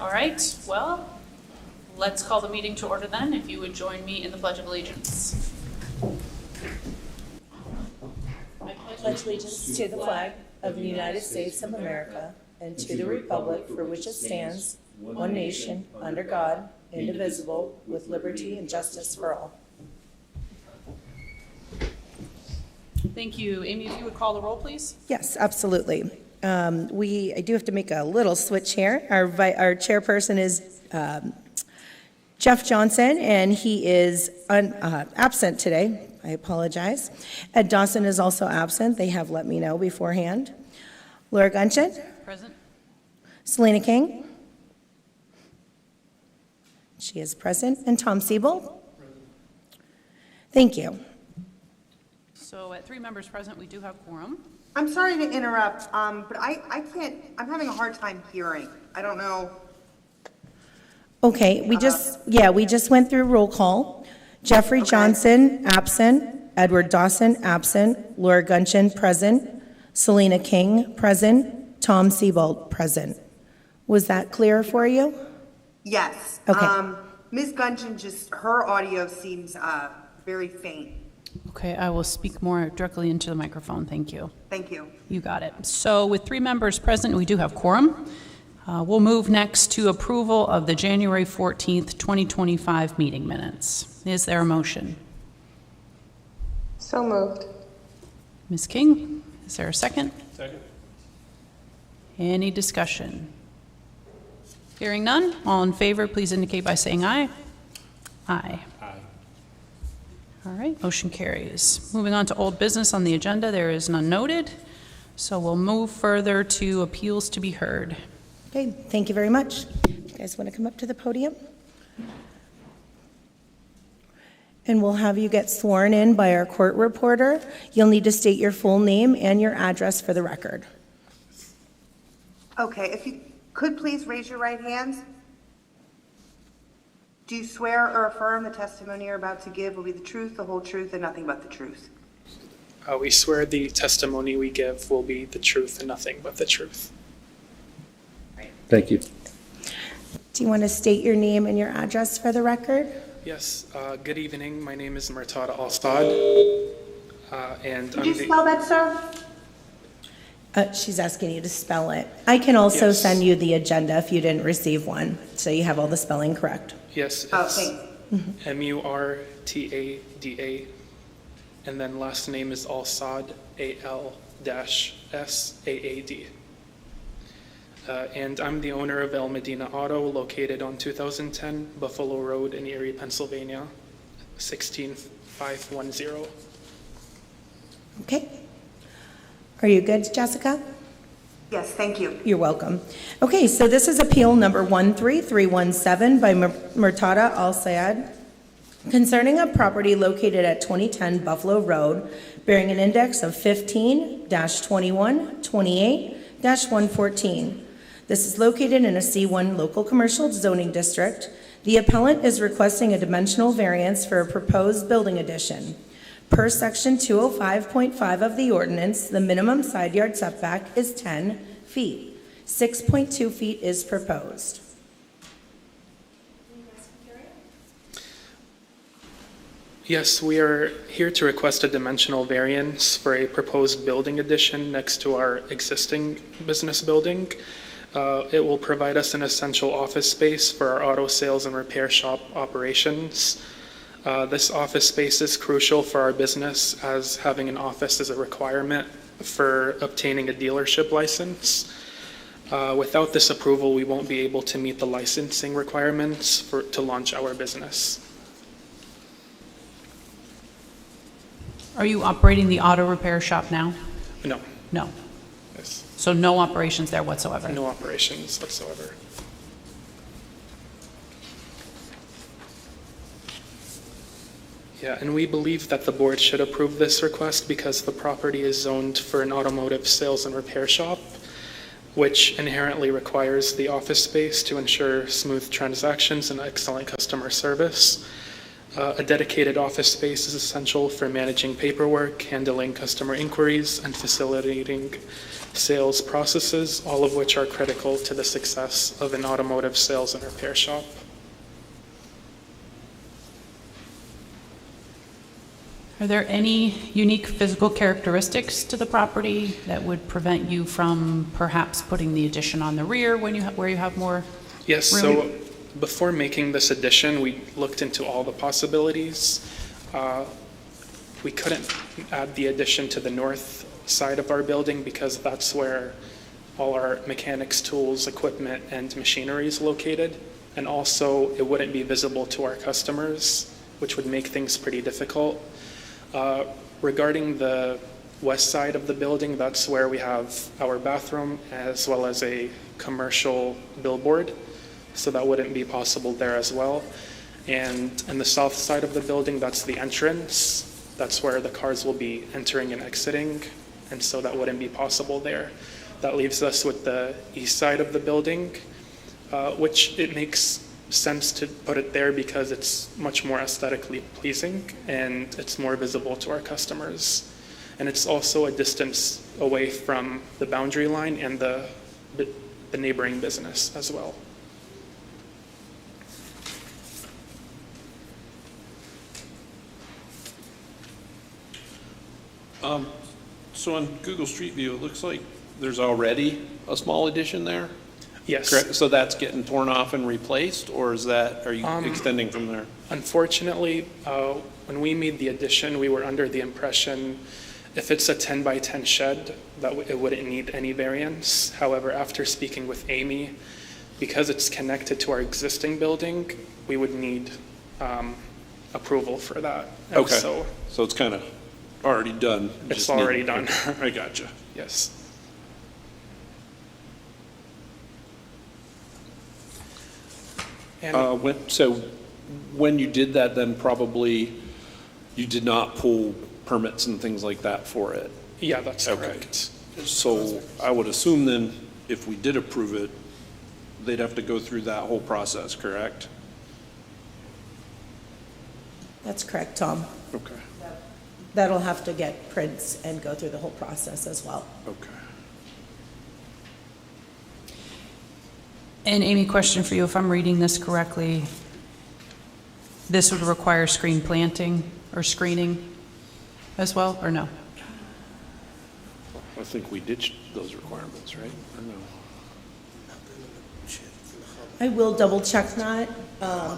All right, well, let's call the meeting to order then. If you would join me in the Pledge of Allegiance. I Pledge allegiance to the flag of the United States of America and to the republic for which it stands, one nation, under God, indivisible, with liberty and justice for all. Thank you. Amy, if you would call the roll, please. Yes, absolutely. I do have to make a little switch here. Our chairperson is Jeff Johnson, and he is absent today. I apologize. Ed Dawson is also absent. They have let me know beforehand. Laura Gunchin. Present. Selena King. She is present. And Tom Siebel. Thank you. So at 3 members present, we do have quorum. I'm sorry to interrupt, but I can't, I'm having a hard time hearing. I don't know. Okay, we just went through roll call. Jeffrey Johnson, absent. Edward Dawson, absent. Laura Gunchin, present. Selena King, present. Tom Siebold, present. Was that clear for you? Yes. Okay. Ms. Gunchin, her audio seems very faint. Okay, I will speak more directly into the microphone. Thank you. Thank you. You got it. So with 3 members present, we do have quorum. We'll move next to approval of the January 14th, 2025 meeting minutes. Is there a motion? So moved. Ms. King, is there a second? Second. Any discussion? Hearing none, all in favor, please indicate by saying aye. Aye. Aye. All right, motion carries. Moving on to old business on the agenda, there is none noted. So we'll move further to appeals to be heard. Okay, thank you very much. You guys want to come up to the podium? And we'll have you get sworn in by our court reporter. You'll need to state your full name and your address for the record. Okay, if you could please raise your right hands. Do you swear or affirm the testimony you're about to give will be the truth, the whole truth, and nothing but the truth? We swear the testimony we give will be the truth and nothing but the truth. Thank you. Do you want to state your name and your address for the record? Yes, good evening. My name is Murtada Al-Stad. And Could I'm you spell that, sir? She's asking you to spell it. I can also Yes. send you the agenda if you didn't receive one, so you have all the spelling correct. Yes, Oh, it's thanks. Murtada, and then last name is Al-Saad, Al-Saad. And I'm the owner of El Medina Auto, located on 2010 Buffalo Road in Erie, Pennsylvania, 16510. Okay. Are you good, Jessica? Yes, thank you. You're welcome. Okay, so this is appeal number 13317 by Murtada Al-Sayed concerning a property located at 2010 Buffalo Road bearing an index of 15-2128-114. This is located in a C1 local commercial zoning district. The appellant is requesting a dimensional variance for a proposed building addition. Per section 205.5 of the ordinance, the minimum side yard setback is 10 feet. 6.2 feet is proposed. Yes, we are here to request a dimensional variance for a proposed building addition next to our existing business building. It will provide us an essential office space for our auto sales and repair shop operations. This office space is crucial for our business, as having an office is a requirement for obtaining a dealership license. Without this approval, we won't be able to meet the licensing requirements to launch our business. Are you operating the auto repair shop now? No, No. yes, So no operations there whatsoever? no operations whatsoever. Yeah, and we believe that the board should approve this request because the property is zoned for an automotive sales and repair shop, which inherently requires the office space to ensure smooth transactions and excellent customer service. A dedicated office space is essential for managing paperwork, handling customer inquiries, and facilitating sales processes, all of which are critical to the success of an automotive sales and repair shop. Are there any unique physical characteristics to the property that would prevent you from perhaps putting the addition on the rear when where you have more? Yes, room? so before making this addition, we looked into all the possibilities. We couldn't add the addition to the north side of our building because that's where all our mechanics, tools, equipment, and machinery is located. And also, it wouldn't be visible to our customers, which would make things pretty difficult. Regarding the west side of the building, that's where we have our bathroom as well as a commercial billboard. So that wouldn't be possible there as well. And in the south side of the building, that's the entrance. That's where the cars will be entering and exiting. And so that wouldn't be possible there. That leaves us with the east side of the building, which it makes sense to put it there because it's much more aesthetically pleasing and it's more visible to our customers. And it's also a distance away from the boundary line and the neighboring business as well. So on Google Street View, it looks like there's already a small addition there? Yes. Correct? So that's getting torn off and replaced, or is that, are you extending from there? Unfortunately, when we made the addition, we were under the impression if it's a 10 by 10 shed, that it wouldn't need any variance. However, after speaking with Amy, because it's connected to our existing building, we would need approval for that. And Okay, so so it's kind of already done. it's Just need- already done. I gotcha. Yes. And So when you did that, then probably you did not pull permits and things like that for it? yeah, that's Okay. correct. So I would assume then, if we did approve it, they'd have to go through that whole process, correct? That's correct, Tom. Okay, That'll have to get prints and go through the whole process as well. okay. And Amy, question for you, if I'm reading this correctly, this would require screen planting or screening as well, or no? I think we ditched those requirements, right? Or no? I will double check that,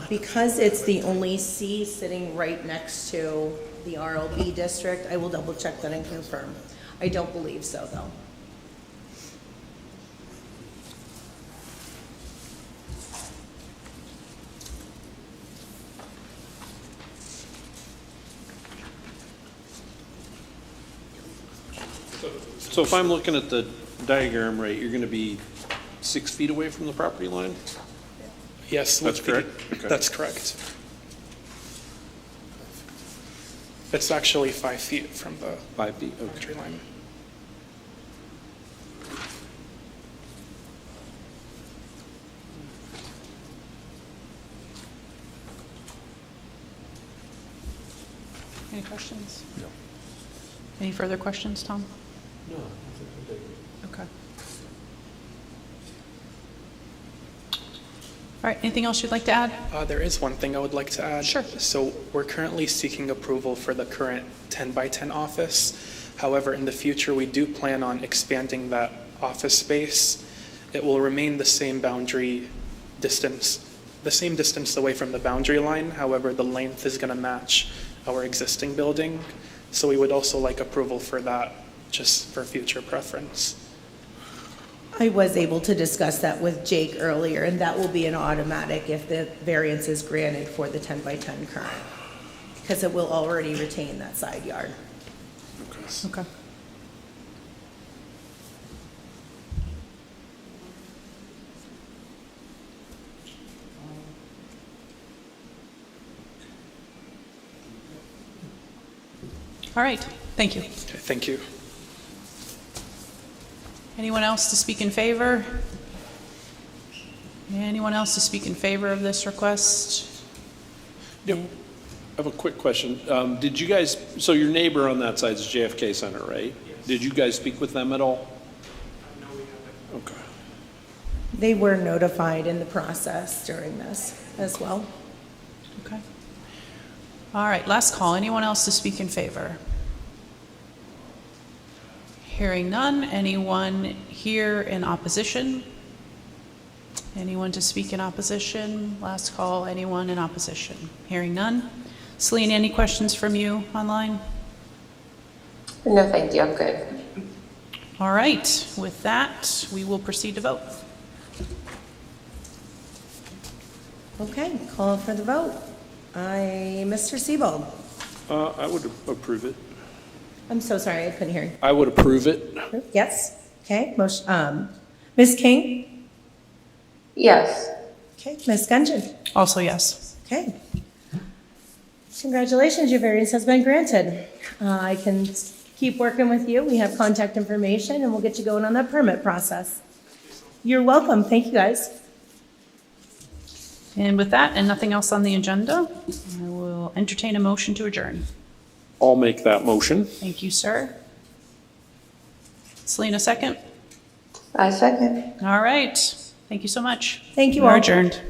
because it's the only C sitting right next to the RLB district. I will double check that and confirm. I don't believe so, though. So if I'm looking at the diagram right, you're going to be 6 feet away from the property line? Yes. That's with the- correct? Okay. That's correct. It's actually 5 feet from the 5 feet, okay. boundary line. Any questions? No. Any further questions, Tom? No. Okay. All right, anything else you'd like to add? There is one thing I would like to add. Sure. So we're currently seeking approval for the current 10 by 10 office. However, in the future, we do plan on expanding that office space. It will remain the same boundary distance, the same distance away from the boundary line. However, the length is going to match our existing building. So we would also like approval for that, just for future preference. I was able to discuss that with Jake earlier, and that will be an automatic if the variance is granted for the 10 by 10 current, because it will already retain that side yard. Okay. All right, thank you. Okay, thank you. Anyone else to speak in favor? Anyone else to speak in favor of this request? Yep. I have a quick question. Did you guys, so your neighbor on that side is JFK Center, right? Did you guys speak with them at all? No, we haven't. Okay. They were notified in the process during this as well. Okay. All right, last call. Anyone else to speak in favor? Hearing none. Anyone here in opposition? Anyone to speak in opposition? Last call. Anyone in opposition? Hearing none. Celine, any questions from you online? No, thank you. I'm good. All right, with that, we will proceed to vote. Okay, call for the vote. Mr. Siebold. I would approve it. I'm so sorry, I couldn't hear you. I would approve it. Yes, okay, motion, Ms. King? Yes. Okay, Ms. Gungeon? Also, yes. Okay. Congratulations, your variance has been granted. I can keep working with you. We have contact information, and we'll get you going on that permit process. You're welcome. Thank you, guys. And with that, and nothing else on the agenda, I will entertain a motion to adjourn. I'll make that motion. Thank you, sir. Selena, second? I second. All right. Thank you so much. Thank you We're all. adjourned.